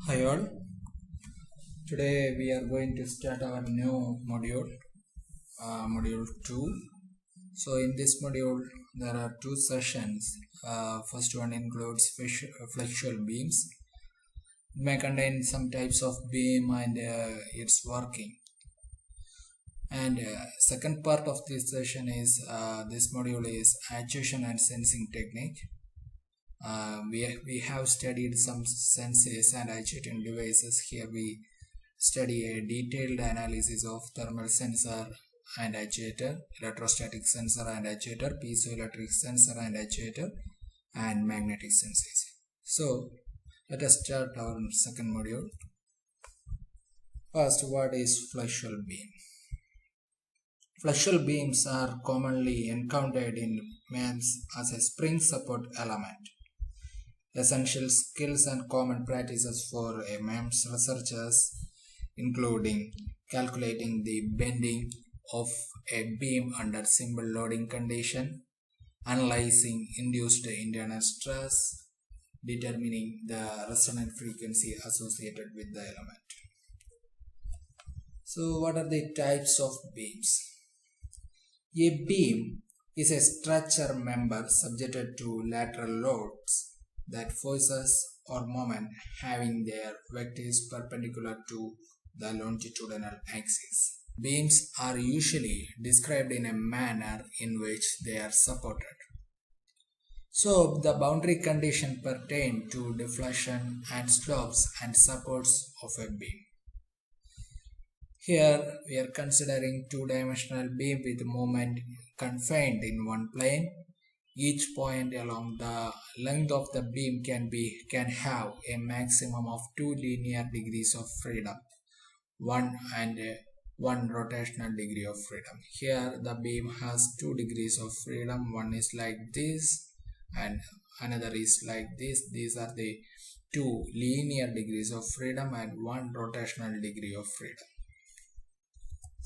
Hi all. Today we are going to start our new module, module 2. So in this module there are two sessions. First one includes flexural beams. It may contain some types of beam and its working. And second part of this session is this module is actuation and sensing technique. We have studied some sensors and actuating devices. Here we study a detailed analysis of thermal sensor and actuator, electrostatic sensor and actuator, piezoelectric sensor and actuator, and magnetic sensors. So let us start our second module. First, what is flexural beam? Flexural beams are commonly encountered in MEMS as a spring support element. Essential skills and common practices for MEMS researchers including calculating the bending of a beam under simple loading condition, analyzing induced internal stress, determining the resonant frequency associated with the element. So what are the types of beams? A beam is a structure member subjected to lateral loads that forces or moment having their vectors perpendicular to the longitudinal axis. Beams are usually described in a manner in which they are supported. So the boundary condition pertain to deflection and slopes and supports of a beam. Here we are considering two-dimensional beam with moment confined in one plane. Each point along the length of the beam can have a maximum of 2 linear degrees of freedom, one rotational degree of freedom. Here the beam has 2 degrees of freedom. One is like this and another is like this. These are the 2 linear degrees of freedom and 1 rotational degree of freedom.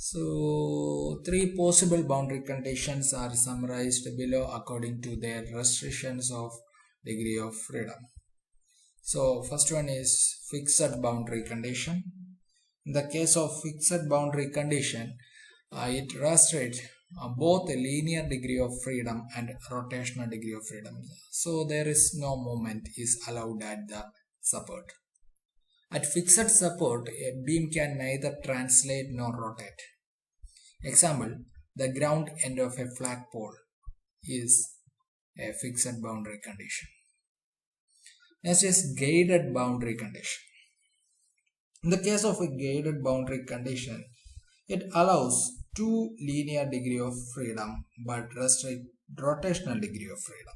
So 3 possible boundary conditions are summarized below according to their restrictions of degree of freedom. So first one is fixed boundary condition. In the case of fixed boundary condition, it restricts both a linear degree of freedom and rotational degree of freedom. So there is no movement is allowed at the support. At fixed support, a beam can neither translate nor rotate. Example, the ground end of a flagpole is a fixed boundary condition. Next is guided boundary condition. In the case of a guided boundary condition, it allows 2 linear degree of freedom but restrict rotational degree of freedom.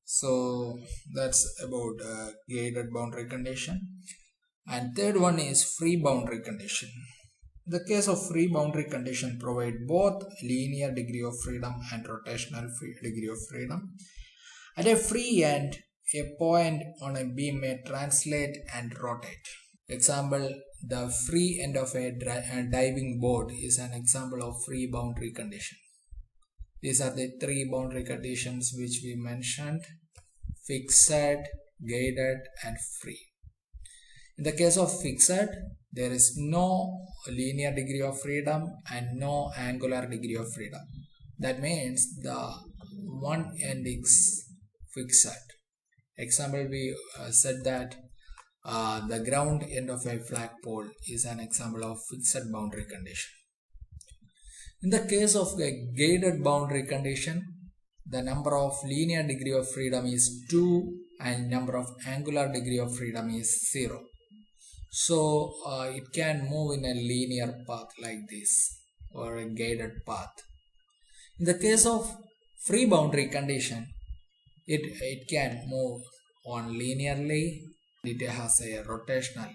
So that's about guided boundary condition. And third one is free boundary condition. The case of free boundary condition provide both linear degree of freedom and rotational degree of freedom. At a free end, a point on a beam may translate and rotate. Example, the free end of a diving board is an example of free boundary condition. These are the 3 boundary conditions which we mentioned: fixed, guided, and free. In the case of fixed, there is no linear degree of freedom and no angular degree of freedom. That means the one end is fixed. Example, we said that the ground end of a flagpole is an example of fixed boundary condition. In the case of a guided boundary condition, the number of linear degree of freedom is 2 and number of angular degree of freedom is 0. So it can move in a linear path like this or a guided path. In the case of free boundary condition, it can move on linearly. It has a rotational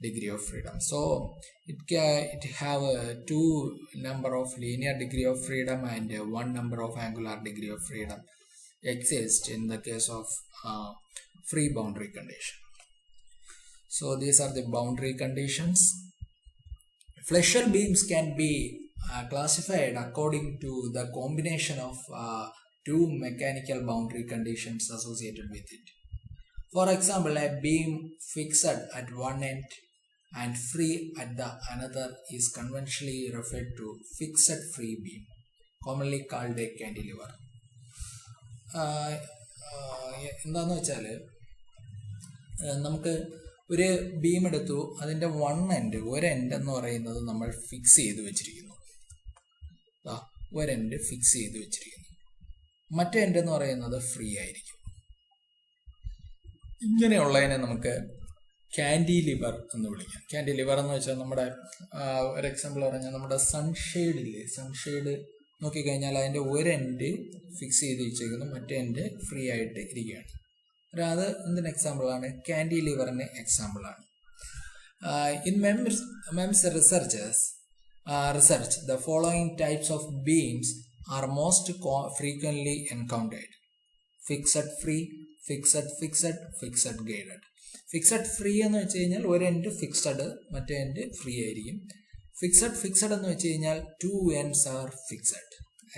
degree of freedom. So it have a 2 number of linear degree of freedom and 1 number of angular degree of freedom exist in the case of free boundary condition. So these are the boundary conditions. Flexural beams can be classified according to the combination of 2 mechanical boundary conditions associated with it. For example, a beam fixed at one end and free at the another is conventionally referred to fixed free beam, commonly called a cantilever. എന്താണെന്ന് വെച്ചാൽ നമുക്ക് ഒരു beam എടുത്തു, അതിൻ്റെ ഒരു end എന്ന് പറയുന്നത് നമ്മൾ ഫിക്സ് ചെയ്ത് വെച്ചിരിക്കുന്നു. ഒരു എൻഡ് ഫിക്സ് ചെയ്ത് വെച്ചിരിക്കുന്നു, മറ്റേ എൻഡ് എന്ന് പറയുന്നത് ഫ്രീ ആയിരിക്കും. ഇങ്ങനെയുള്ളതിനെ നമുക്ക് കാൻഡിലിവർ എന്ന് വിളിക്കാം. കാൻഡിലിവർ എന്ന് വെച്ചാൽ നമ്മുടെ ഒരു എക്സാമ്പിൾ പറഞ്ഞാൽ നമ്മുടെ സൺഷെയ്ഡ് ഇല്ലേ, സൺഷെയ്ഡ് നോക്കിക്കഴിഞ്ഞാൽ അതിൻ്റെ ഒരു എൻഡ് ഫിക്സ് ചെയ്ത് വെച്ചിരിക്കുന്നു, മറ്റേ എൻഡ് ഫ്രീ ആയിട്ട് ഇരിക്കുകയാണ്. അത് എന്തിന് എക്സാമ്പിളാണ്? കാൻഡിലിവറിന് എക്സാമ്പിളാണ്. In MEMS research, the following types of beams are most frequently encountered: fixed free, fixed guided. Fixed free എന്ന് വെച്ച് കഴിഞ്ഞാൽ ഒരു എൻഡ് ഫിക്സഡ്, മറ്റേ എൻഡ് ഫ്രീ ആയിരിക്കും. ഫിക്സഡ് എന്ന് വെച്ച് കഴിഞ്ഞാൽ 2 ends are fixed.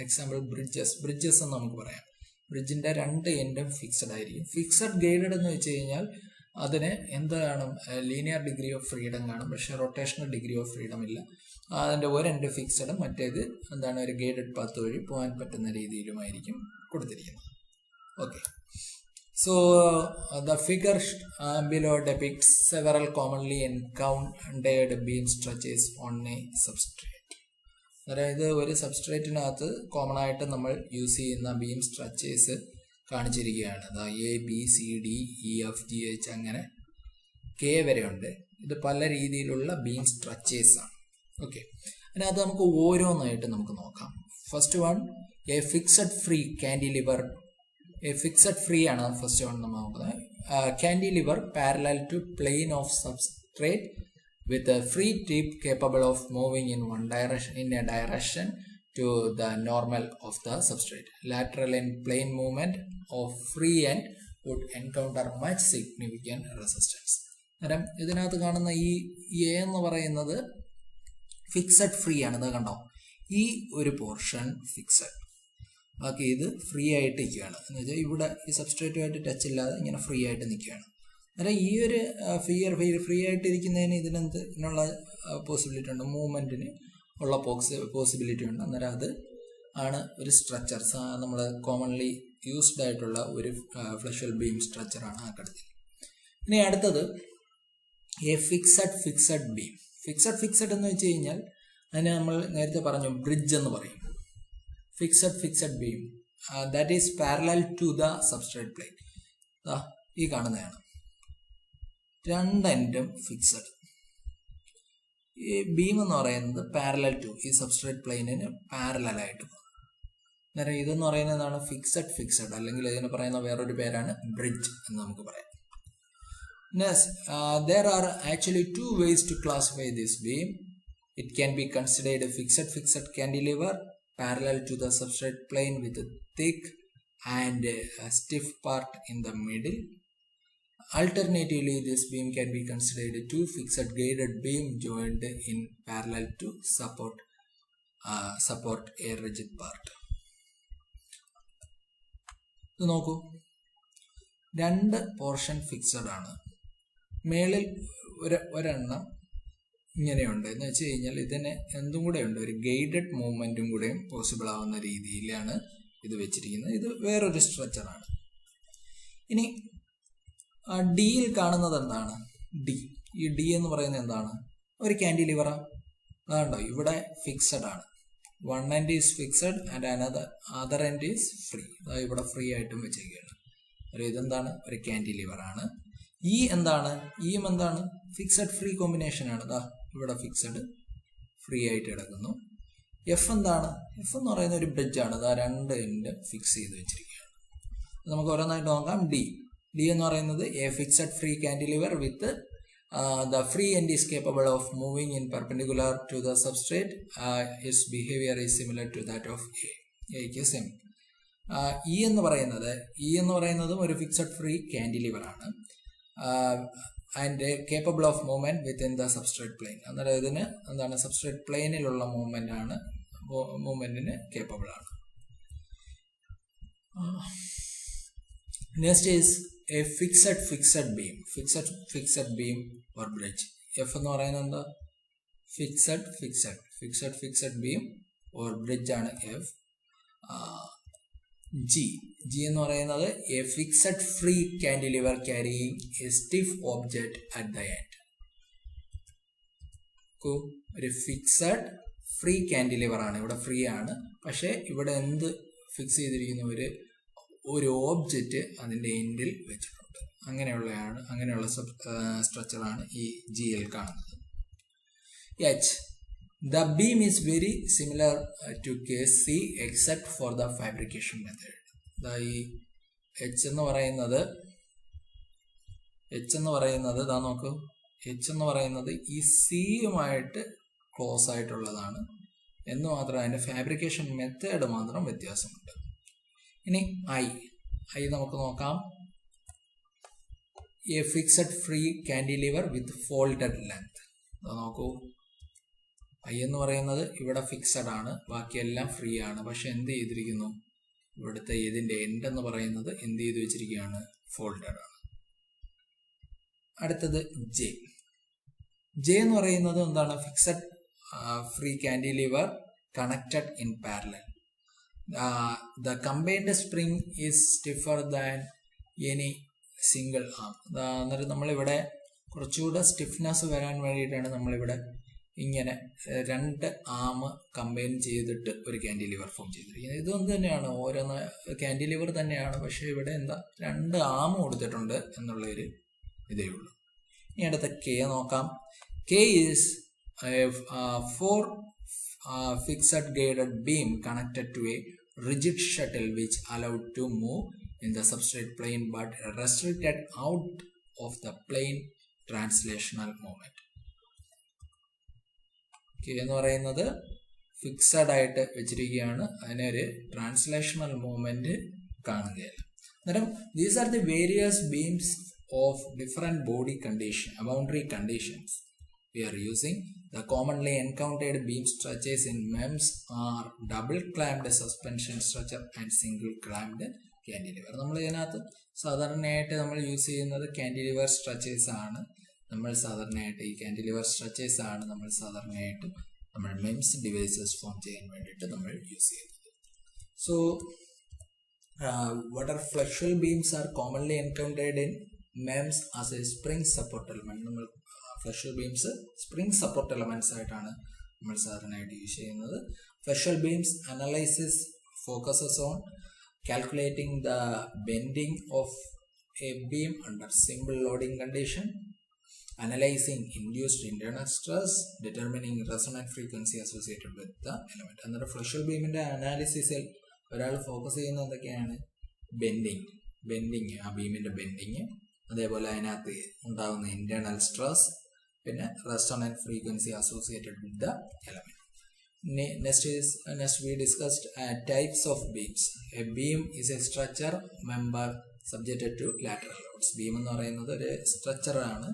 Example bridges എന്ന് നമുക്ക് പറയാം. ബ്രിഡ്ജിന്റെ 2 എൻഡും ഫിക്സഡ് ആയിരിക്കും. ഫിക്സഡ് ഗൈഡഡ് എന്ന് വെച്ച് കഴിഞ്ഞാൽ അതിന് എന്ത് കാണും? ലീനിയർ ഡിഗ്രി ഓഫ് ഫ്രീഡം കാണും, പക്ഷെ റൊട്ടേഷണൽ ഡിഗ്രി ഓഫ് ഫ്രീഡം ഇല്ല. അതിൻ്റെ ഒരു എൻഡ് ഫിക്സഡും മറ്റേത് ഒരു ഗൈഡഡ് പാത്ത് വഴി പോകാൻ പറ്റുന്ന രീതിയിലുമായിരിക്കും കൊടുത്തിരിക്കുന്നത്. Okay, so the figure below depicts several commonly encountered beam structures on a substrate. അതായത് ഒരു സബ്സ്ട്രേറ്റിനകത്ത് കോമൺ ആയിട്ട് നമ്മൾ യൂസ് ചെയ്യുന്ന ബീം സ്ട്രക്ചേഴ്സ് കാണിച്ചിരിക്കുകയാണ്. ABCDEFGH അങ്ങനെ K വരെ ഉണ്ട്. ഇത് പല രീതിയിലുള്ള ബീം സ്ട്രക്ചേഴ്സ് ആണ്. ഓക്കെ, അതിനകത്ത് നമുക്ക് ഓരോന്നായിട്ട് നമുക്ക് നോക്കാം. First one, a fixed free cantilever. Fixed free ആണ് ഫസ്റ്റ് വൺ നമ്മൾ നോക്കുന്നത്. Cantilever parallel to plane of substrate with a free tip capable of moving in a direction to the normal of the substrate. Lateral and plane movement of free end would encounter much significant resistance. അന്നേരം ഇതിനകത്ത് കാണുന്ന ഈ A എന്ന് പറയുന്നത് fixed free ആണ്. ഇത് കണ്ടോ, ഈ ഒരു പോർഷൻ ഫിക്സഡ്, ബാക്കി ഇത് ഫ്രീ ആയിട്ട് നിൽക്കുകയാണ്. എന്ന് വെച്ചാൽ ഇവിടെ ഈ സബ്സ്ട്രേറ്റുമായിട്ട് ടച്ച് ഇല്ലാതെ ഇങ്ങനെ ഫ്രീ ആയിട്ട് നിൽക്കുകയാണ്. അന്നേരം ഈ ഒരു ഫ്രീ ആയിട്ട് ഇരിക്കുന്നതിന് ഇതിനുള്ള പോസിബിലിറ്റി ഉണ്ട്, മൂവ്മെൻറ്റിന് ഉള്ള പോസിബിലിറ്റി ഉണ്ട്. അന്നേരം അത് ആണ് ഒരു സ്ട്രക്ചർ, നമ്മൾ കോമൺലി യൂസ്ഡ് ആയിട്ടുള്ള ഒരു ഫ്ലഷൽ ബീം സ്ട്രക്ചറാണ് ആ കടത്തിൽ. ഇനി അടുത്തത് എ ഫിക്സഡ് ബീം. ഫിക്സഡ് എന്ന് വെച്ച് കഴിഞ്ഞാൽ അതിന് നമ്മൾ നേരത്തെ പറഞ്ഞു ബ്രിഡ്ജ് എന്ന് പറയും. Fixed beam that is parallel to the substrate plane. ഈ കാണുന്നതാണ്, 2 എൻഡും ഫിക്സഡ്. ഈ ബീം എന്ന് പറയുന്നത് പാരലൽ ടു ഈ സബ്സ്ട്രേറ്റ് പ്ലെയിനിന് പാരലായിട്ട് പോകും. അന്നേരം ഇതെന്ന് പറയുന്നതാണ് ഫിക്സഡ്, അല്ലെങ്കിൽ ഇതിന് പറയുന്ന വേറൊരു പേരാണ് ബ്രിഡ്ജ് എന്ന് നമുക്ക് പറയാം. There are actually 2 ways to classify this beam. It can be considered a fixed cantilever parallel to the substrate plane with a thick and a stiff part in the middle. Alternatively, this beam can be considered a 2 fixed guided beam joined in parallel to support a rigid part. ഇത് നോക്കൂ, 2 portion fixed ആണ്, മേളിൽ ഒരെണ്ണം ഇങ്ങനെയുണ്ട്. എന്ന് വെച്ച് കഴിഞ്ഞാൽ ഇതിന് എന്തും കൂടെ ഉണ്ട്, ഒരു ഗൈഡഡ് മൂവ്മെന്റും കൂടെയും പോസിബിൾ ആവുന്ന രീതിയിലാണ് ഇത് വെച്ചിരിക്കുന്നത്. ഇത് വേറൊരു സ്ട്രക്ചറാണ്. ഇനി ഡിയിൽ കാണുന്നത് എന്താണ്? ഈ ഡി എന്ന് പറയുന്നത് എന്താണ്? ഒരു കാൻഡിലിവറാ. അതുകൊണ്ടോ ഇവിടെ ഫിക്സഡ് ആണ്, 1 end is fixed and other end is free. ഇവിടെ ഫ്രീ ആയിട്ടും വെച്ചേക്കാണ്. ഇതെന്താണ്? ഒരു കാൻഡിലിവർ ആണ്. ഈ എന്താണ്? എന്താണ്? ഫിക്സഡ് ഫ്രീ കോമ്പിനേഷൻ ആണ്. ഇവിടെ ഫിക്സഡ് ഫ്രീ ആയിട്ട് കിടക്കുന്നു. എഫ് എന്താണ്? എഫ് എന്ന് പറയുന്ന ഒരു ബ്രിഡ്ജാണ്. 2 എൻഡ് ഫിക്സ് ചെയ്ത് വെച്ചിരിക്കുകയാണ്. നമുക്ക് ഓരോന്നായിട്ട് നോക്കാം. ഡി എന്ന് പറയുന്നത് A fixed free cantilever with the free end is capable of moving in perpendicular to the substrate. Its behavior is similar to that of A ക്ക് സെയിം. ഇ എന്ന് പറയുന്നതും ഒരു ഫിക്സഡ് ഫ്രീ കാൻഡിലിവർ ആണ്. And capable of movement within the substrate plane. അന്നേരം ഇതിന് എന്താണ്? Substrate പ്ലെയിനിലുള്ള മൂവ്മെന്റിന് കേപ്പബിൾ ആണ്. Next is a fixed beam or bridge. F എന്ന് പറയുന്നത് എന്താ? fixed beam or bridge ആണ് F. G എന്ന് പറയുന്നത് a fixed free cantilever carrying a stiff object at the end. ഒരു ഫിക്സഡ് ഫ്രീ കാൻഡിലിവർ ആണ്, ഇവിടെ ഫ്രീ ആണ്, പക്ഷെ ഇവിടെ എന്ത് ഫിക്സ് ചെയ്തിരിക്കുന്ന ഒരു ഓബ്ജക്റ്റ് അതിൻ്റെ എൻഡിൽ വെച്ചിട്ടുണ്ട്. അങ്ങനെയുള്ള സ്ട്രക്ചറാണ് ഈ ജിയിൽ കാണുന്നത്. H. The beam is very similar to case C except for the fabrication method. ഈ H എന്ന് പറയുന്നത് ഇതാ നോക്കൂ. H എന്ന് പറയുന്നത് ഈ സിയുമായിട്ട് ക്ലോസ് ആയിട്ടുള്ളതാണ് എന്ന് മാത്രം അതിൻ്റെ ഫാബ്രിക്കേഷൻ മെത്തേഡ് മാത്രം വ്യത്യാസമുണ്ട്. ഇനി I നമുക്ക് നോക്കാം. A fixed free cantilever with folded length. നോക്കൂ, I എന്ന് പറയുന്നത് ഇവിടെ ഫിക്സഡ് ആണ്, ബാക്കിയെല്ലാം ഫ്രീ ആണ്. പക്ഷെ എന്ത് ചെയ്തിരിക്കുന്നു, ഇവിടുത്തെ ഇതിൻ്റെ എൻഡ് എന്ന് പറയുന്നത് എന്ത് ചെയ്ത് വെച്ചിരിക്കുകയാണ്, ഫോൾഡഡ് ആണ്. അടുത്തത് J എന്ന് പറയുന്നത് എന്താണ്? Fixed free cantilever connected in parallel. The combined spring is stiffer than any single arm. അന്നേരം നമ്മളിവിടെ കുറച്ചുകൂടെ സ്റ്റിഫ്നെസ് വരാൻ വേണ്ടിയിട്ടാണ് നമ്മളിവിടെ ഇങ്ങനെ 2 ആം കമ്പൈൻ ചെയ്തിട്ട് ഒരു കാൻഡിലിവർ ഫോം ചെയ്തിരിക്കുന്നത്. ഇതൊന്നും തന്നെയാണ്, ഓരോന്ന് കാൻഡിലിവർ തന്നെയാണ്, പക്ഷെ ഇവിടെ എന്താ 2 ആം കൊടുത്തിട്ടുണ്ട് എന്നുള്ളൊരു ഇതേ ഉള്ളൂ. ഇനി അടുത്ത K നോക്കാം. K is a 4 fixed guided beam connected to a rigid shuttle which allowed to move in the substrate plane but restricted out of the plane translational moment. K എന്ന് പറയുന്നത് ഫിക്സഡ് ആയിട്ട് വെച്ചിരിക്കുകയാണ്, അതിനൊരു ട്രാൻസ്ലേഷണൽ മൂവ്മെന്റ് കാണുകയില്ല. അന്നേരം these are the various beams of different boundary conditions we are using. The commonly encountered beam structures in MEMS are double clamped suspension structure and single clamped cantilever. നമ്മൾ ഇതിനകത്ത് സാധാരണയായിട്ട് നമ്മൾ use ചെയ്യുന്നത് cantilever structures ആണ്. നമ്മൾ സാധാരണയായിട്ട് നമ്മൾ MIMS devices form ചെയ്യാൻ വേണ്ടിയിട്ട് നമ്മൾ യൂസ് ചെയ്യുന്നത്. So what are flexural beams are commonly encountered in MEMS as a spring support element. നമ്മൾ flexural beams spring support elements ആയിട്ടാണ് നമ്മൾ സാധാരണയായിട്ട് യൂസ് ചെയ്യുന്നത്. Flexural beams analysis focuses on calculating the bending of a beam under simple loading condition, analysing induced internal stress, determining resonant frequency associated with the element. അന്നേരം flexural ബീമിന്റെ അനാലിസിസിൽ ഒരാൾ focus ചെയ്യുന്ന എന്തൊക്കെയാണ്? Bending, ആ ബീമിന്റെ ബെൻഡിങ്, അതേപോലെ അതിനകത്ത് ഉണ്ടാകുന്ന ഇന്റേണൽ സ്ട്രെസ്, പിന്നെ resonant frequency associated with the element. Next we discussed types of beams. A beam is a structure member subjected to lateral loads. Beam എന്ന് പറയുന്നത് ഒരു സ്ട്രക്ചർ ആണ്,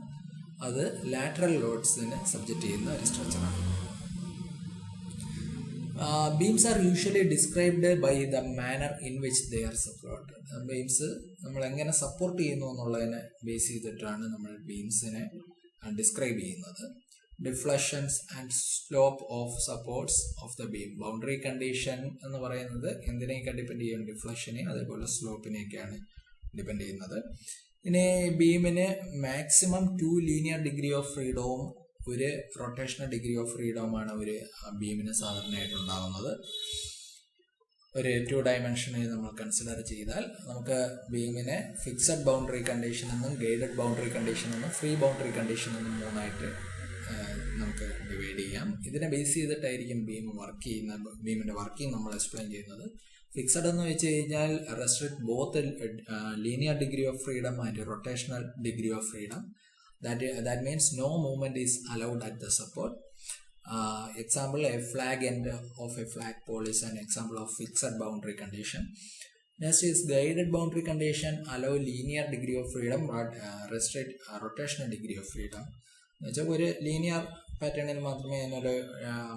അത് ലാറ്ററൽ ലോഡ്സിന് സബ്ജക്റ്റ് ചെയ്യുന്ന ഒരു സ്ട്രക്ചറാണ്. Beams are usually described by the manner in which they are supported. Beams നമ്മൾ എങ്ങനെ support ചെയ്യുന്നു എന്നുള്ളതിനെ ബേസ് ചെയ്തിട്ടാണ് നമ്മൾ ബീംസിനെ ഡിസ്ക്രൈബ് ചെയ്യുന്നത്. Deflections and slope of supports of the beam. Boundary condition എന്ന് പറയുന്നത് എന്തിനെയൊക്കെ ഡിപ്പെൻഡ് ചെയ്യും? ഡിഫ്ലക്ഷനെ അതേപോലെ സ്ലോപ്പിനെയൊക്കെയാണ് ഡിപ്പെൻഡ് ചെയ്യുന്നത്. ഇനി ബീമിന് മാക്സിമം 2 ലീനിയർ ഡിഗ്രി ഓഫ് ഫ്രീഡവും ഒരു റൊട്ടേഷണൽ ഡിഗ്രി ഓഫ് ഫ്രീഡവുമാണ് ഒരു ബീമിന് സാധാരണയായിട്ട് ഉണ്ടാകുന്നത്. ഒരു 2 ഡയമെൻഷനിൽ നമ്മൾ കൺസിഡർ ചെയ്താൽ നമുക്ക് ബീമിനെ ഫിക്സഡ് ബൗണ്ടറി കണ്ടീഷൻ എന്നും ഗൈഡഡ് ബൗണ്ടറി കണ്ടീഷൻ എന്നും ഫ്രീ ബൗണ്ടറി കണ്ടീഷൻ എന്നും 3 ആയിട്ട് നമുക്ക് ഡിവൈഡ് ചെയ്യാം. ഇതിനെ ബേസ് ചെയ്തിട്ടായിരിക്കും ബീമിന്റെ വർക്കിംഗ് നമ്മൾ എക്സ്പ്ലെയിൻ ചെയ്യുന്നത്. ഫിക്സഡ് എന്ന് വെച്ച് കഴിഞ്ഞാൽ restrict both linear degree of freedom and rotational degree of freedom. That means no movement is allowed at the support. Example, a flag end of a flagpole is an example of fixed boundary condition. Next is guided boundary condition. Allow linear degree of freedom but restrict rotational degree of freedom. എന്നുവെച്ചാൽ ഒരു linear പാറ്റേണിൽ മാത്രമേ അതിനൊരു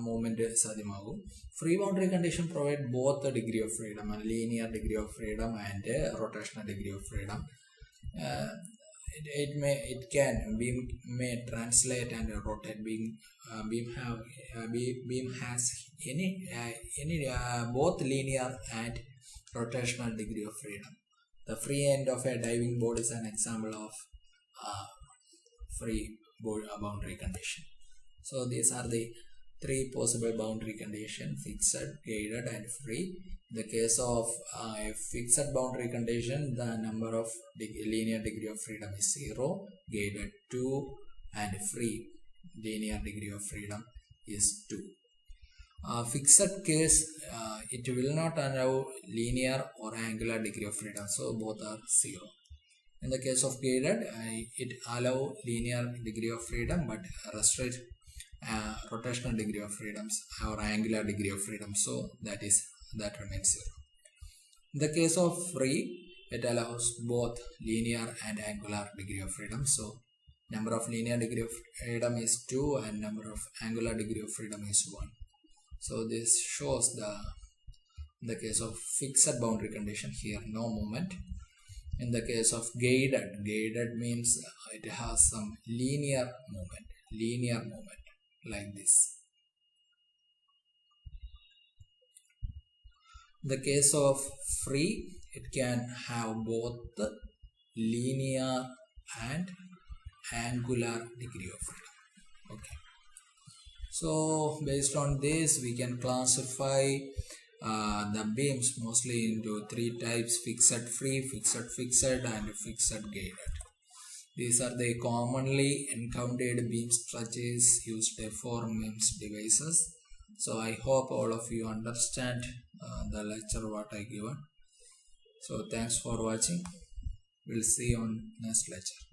movement സാധ്യമാകൂ. Free boundary condition provide both degree of freedom, linear degree of freedom and rotational degree of freedom. It can beam may translate and rotate. Beam has any both linear and rotational degree of freedom. The free end of a diving board is an example of free boundary condition. So these are the three possible boundary conditions: fixed, guided, and free. In the case of a fixed boundary condition, the number of linear degree of freedom is 0, guided 2, and free linear degree of freedom is 2. Fixed case, it will not allow linear or angular degree of freedom, so both are 0. In the case of guided, it allow linear degree of freedom but restrict rotational degree of freedoms or angular degree of freedom, so that remains 0. In the case of free, it allows both linear and angular degree of freedom, so number of linear degree of freedom is 2 and number of angular degree of freedom is 1. So this shows in the case of fixed boundary condition, here no movement. In the case of guided means it has some linear movement like this. In the case of free, it can have both linear and angular degree of freedom. Okay. So based on this, we can classify the beams mostly into 3 types: fixed free, fixed, and fixed guided. These are the commonly encountered beam structures used for MEMS devices. So I hope all of you understand the lecture what I given. So thanks for watching. We'll see you on next lecture.